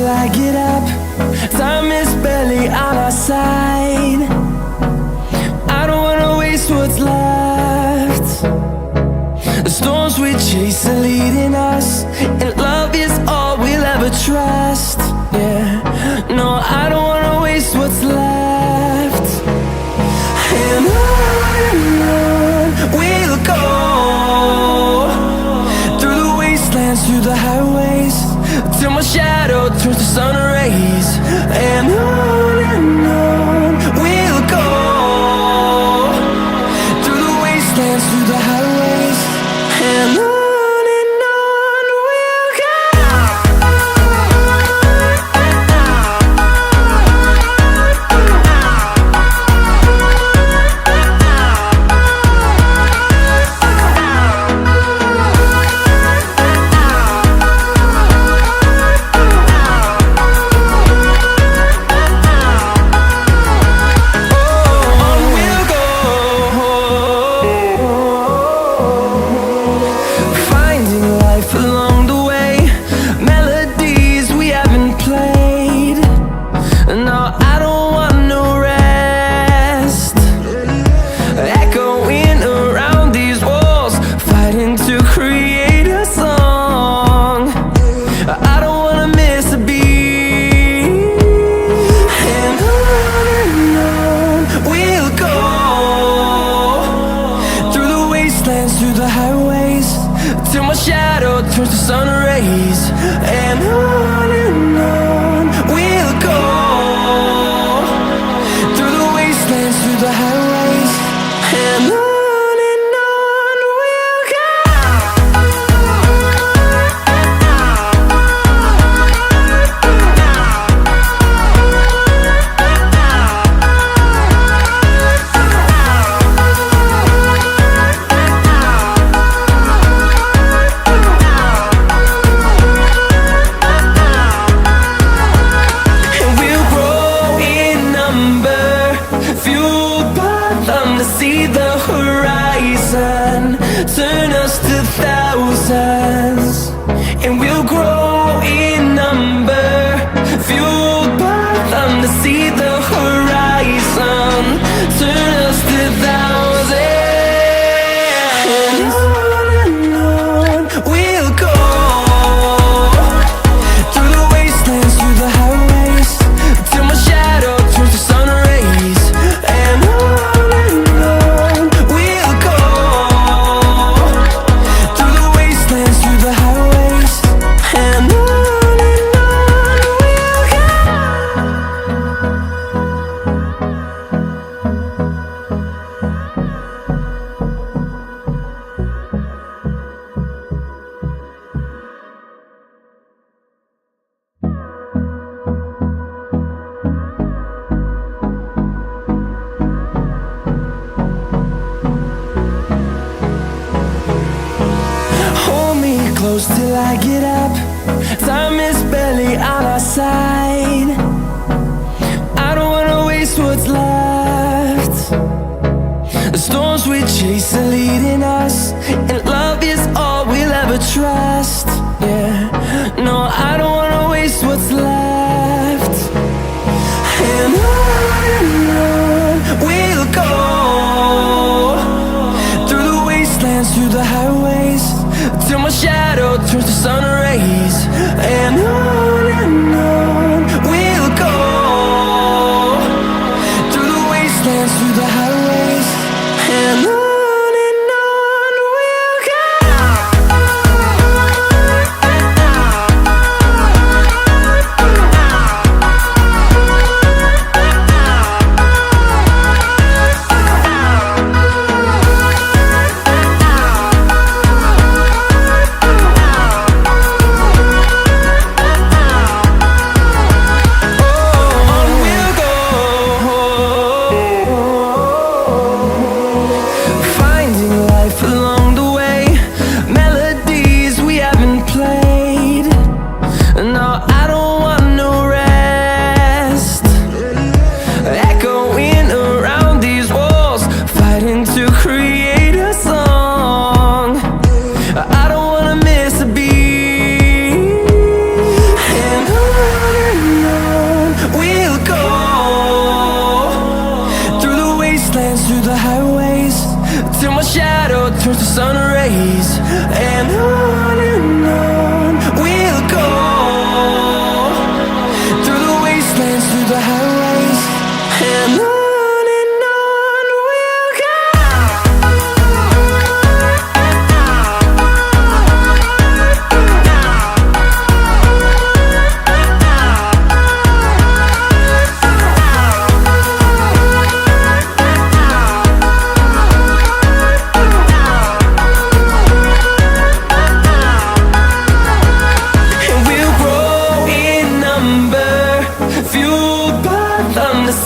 till I get up. Time is barely on our side. I don't wanna waste what's left. The storms we chase are leading us, and love is all we'll ever trust. Yeah, no, I don't wanna waste what's left. And on we'll go, through the wastelands, through the highways, till my shadow turns to sun rays. And on we'll go, through the wastelands, through the highways, and on we'll go. Through the highways, till my shadow turns to sun rays. And on we'll go, through the wastelands, through the highways, and on we'll go. See the horizon, turn us to thousands, and we'll grow in number, fueled by them. To see the horizon, turn us to thousands, and on we'll go, through the wastelands, through the highways, till my shadow turns to sun rays. And close till I get up. Time is barely on our side. I don't wanna waste what's left. The storms we chase are leading us, and love is all we'll ever trust. Yeah, no, I don't wanna waste what's left. And on we'll go, through the wastelands, through the highways, till my shadow turns to sun rays. And on we'll go, through the wastelands, through the highways, and on we'll go. through the highways, till my shadow turns to sun rays. And on we'll go, through the wastelands, through the highways. And on we'll go.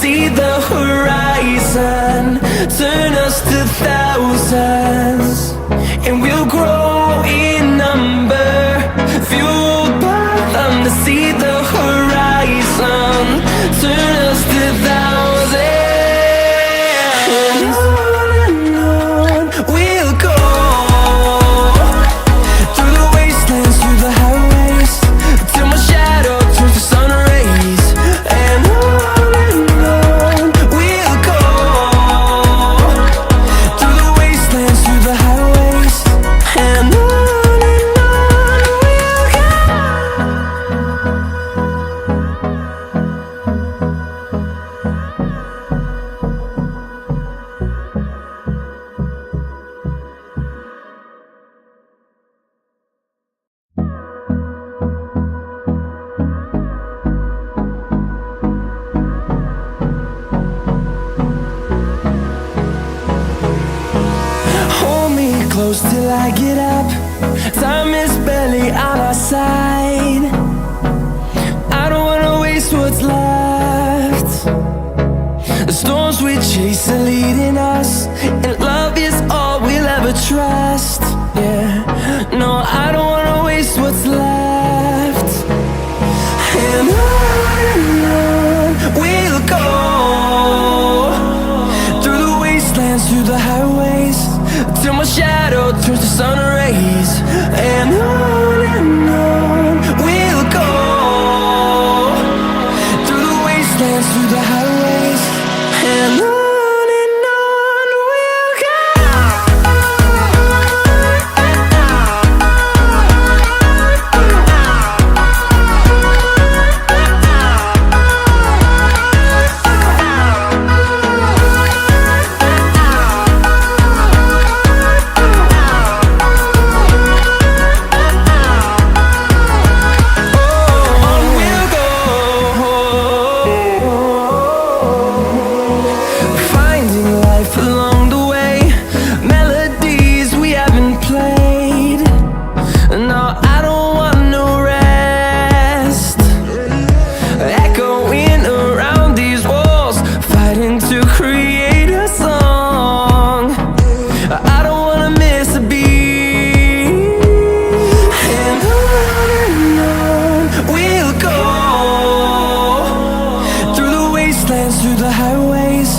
See the horizon, turn us to thousands, and we'll grow in number, fueled by them. To see the horizon, turn us to thousands, and on we'll go, through the wastelands, through the highways, till my shadow turns to sun rays. And close till I get up. Time is barely on our side. I don't wanna waste what's left. The storms we chase are leading us, and love is all we'll ever trust. Yeah, no, I don't wanna waste what's left. And on we'll go, through the wastelands, through the highways, till my shadow turns to sun rays. And on we'll go, through the wastelands, through the highways. And on we'll go. Along the way, melodies we haven't played. No, I don't want no rest. Echoing around these walls, fighting to create a song. I don't wanna miss a beat. And on we'll go, through the wastelands, through the highways,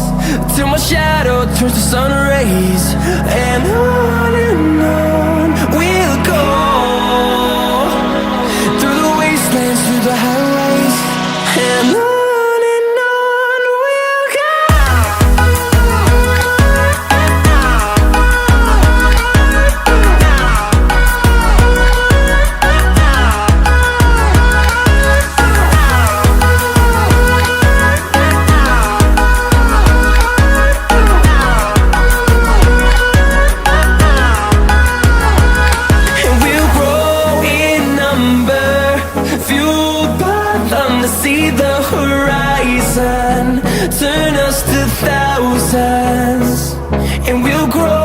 till my shadow turns to sun rays. And on we'll go, through the wastelands, through the highways. And on we'll go. To see the horizon, turn us to thousands, and we'll grow